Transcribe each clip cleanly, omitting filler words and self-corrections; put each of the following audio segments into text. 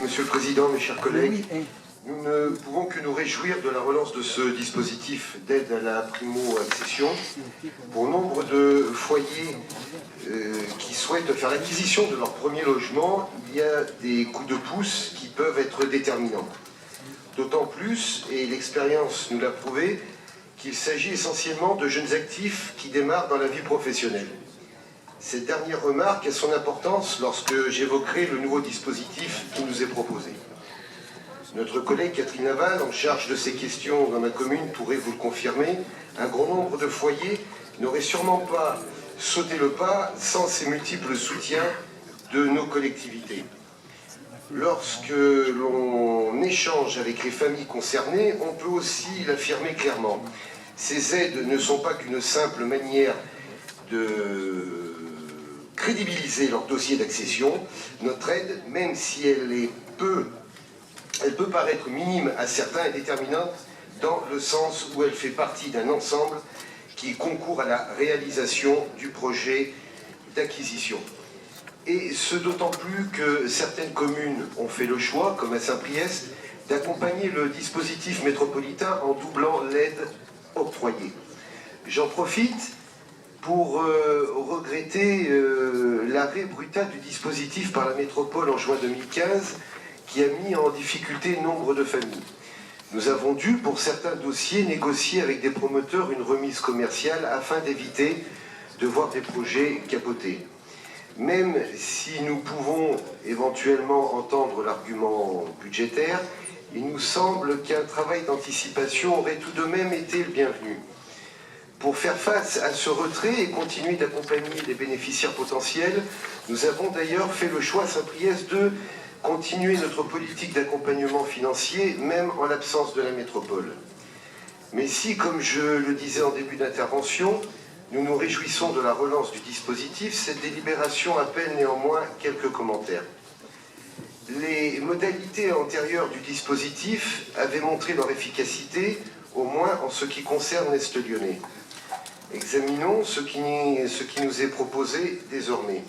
Monsieur le Président, mes chers collègues, nous ne pouvons que nous réjouir de la relance de ce dispositif d'aide à la primo-accession. Pour nombre de foyers qui souhaitent faire l'acquisition de leur premier logement, il y a des coups de pouce qui peuvent être déterminants. D'autant plus, et l'expérience nous l'a prouvé, qu'il s'agit essentiellement de jeunes actifs qui démarrent dans la vie professionnelle. Cette dernière remarque a son importance lorsque j'évoquerai le nouveau dispositif qui nous est proposé. Notre collègue Catherine Laval, en charge de ces questions dans ma commune, pourrait vous le confirmer, un grand nombre de foyers n'auraient sûrement pas sauté le pas sans ces multiples soutiens de nos collectivités. Lorsque l'on échange avec les familles concernées, on peut aussi l'affirmer clairement. Ces aides ne sont pas qu'une simple manière de crédibiliser leur dossier d'accession. Notre aide, même si elle peut paraître minime à certains, est déterminante dans le sens où elle fait partie d'un ensemble qui concourt à la réalisation du projet d'acquisition. Et ce d'autant plus que certaines communes ont fait le choix, comme à Saint-Priest, d'accompagner le dispositif métropolitain en doublant l'aide octroyée. J'en profite pour regretter l'arrêt brutal du dispositif par la métropole en juin 2015 qui a mis en difficulté nombre de familles. Nous avons dû, pour certains dossiers, négocier avec des promoteurs une remise commerciale afin d'éviter de voir des projets capoter. Même si nous pouvons éventuellement entendre l'argument budgétaire, il nous semble qu'un travail d'anticipation aurait tout de même été le bienvenu. Pour faire face à ce retrait et continuer d'accompagner les bénéficiaires potentiels, nous avons d'ailleurs fait le choix à Saint-Priest de continuer notre politique d'accompagnement financier, même en l'absence de la métropole. Mais si, comme je le disais en début d'intervention, nous nous réjouissons de la relance du dispositif, cette délibération appelle néanmoins quelques commentaires. Les modalités antérieures du dispositif avaient montré leur efficacité, au moins en ce qui concerne l'Est lyonnais. Examinons ce qui nous est proposé désormais.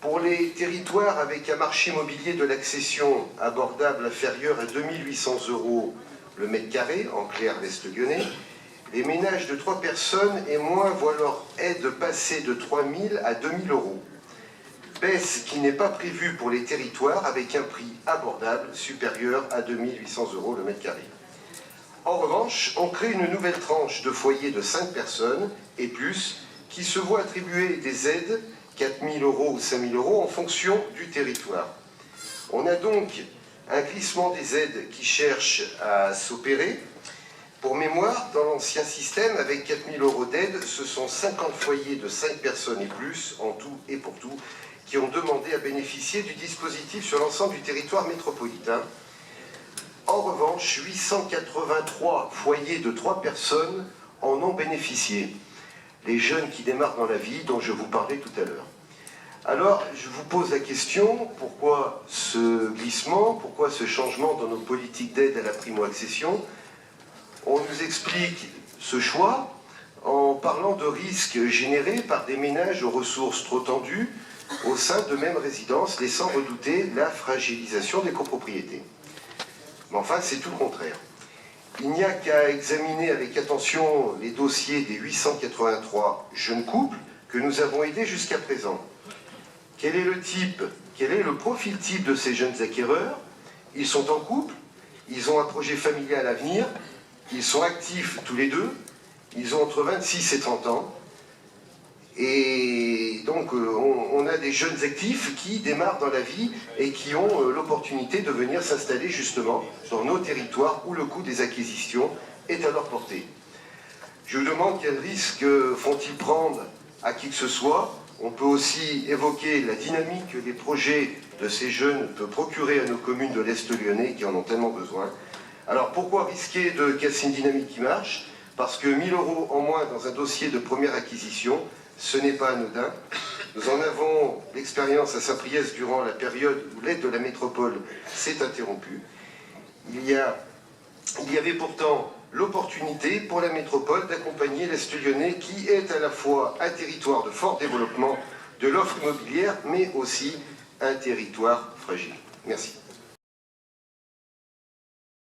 Pour les territoires avec un marché immobilier de l'accession abordable inférieur à 2 800 € le mètre carré, en clair l'Est lyonnais, les ménages de 3 personnes et moins voient leur aide passer de 3 000 à 2 000 €. Baisse qui n'est pas prévue pour les territoires avec un prix abordable supérieur à 2 800 € le mètre carré. En revanche, on crée une nouvelle tranche de foyers de 5 personnes et plus qui se voit attribuer des aides, 4 000 € ou 5 000 € en fonction du territoire. On a donc un glissement des aides qui cherche à s'opérer. Pour mémoire, dans l'ancien système, avec 4 000 € d'aide, ce sont 50 foyers de 5 personnes et plus, en tout et pour tout, qui ont demandé à bénéficier du dispositif sur l'ensemble du territoire métropolitain. En revanche, 883 foyers de 3 personnes en ont bénéficié. Les jeunes qui démarrent dans la vie, dont je vous parlais tout à l'heure. Alors, je vous pose la question, pourquoi ce glissement, pourquoi ce changement dans nos politiques d'aide à la primo-accession? On nous explique ce choix en parlant de risques générés par des ménages aux ressources trop tendues au sein de mêmes résidences, laissant redouter la fragilisation des copropriétés. Mais enfin, c'est tout le contraire. Il n'y a qu'à examiner avec attention les dossiers des 883 jeunes couples que nous avons aidés jusqu'à présent. Quel est le profil type de ces jeunes acquéreurs? Ils sont en couple, ils ont un projet familial à venir, ils sont actifs tous les deux, ils ont entre 26 et 30 ans, et donc on a des jeunes actifs qui démarrent dans la vie et qui ont l'opportunité de venir s'installer justement dans nos territoires où le coût des acquisitions est à leur portée. Je vous demande quel risque font-ils prendre à qui que ce soit. On peut aussi évoquer la dynamique que les projets de ces jeunes peuvent procurer à nos communes de l'Est lyonnais qui en ont tellement besoin. Alors pourquoi risquer de casser une dynamique qui marche? Parce que 1 000 € en moins dans un dossier de première acquisition, ce n'est pas anodin. Nous en avons l'expérience à Saint-Priest durant la période où l'aide de la métropole s'est interrompue. Il y avait pourtant l'opportunité pour la métropole d'accompagner l'Est lyonnais qui est à la fois un territoire de fort développement de l'offre immobilière, mais aussi un territoire fragile. Merci.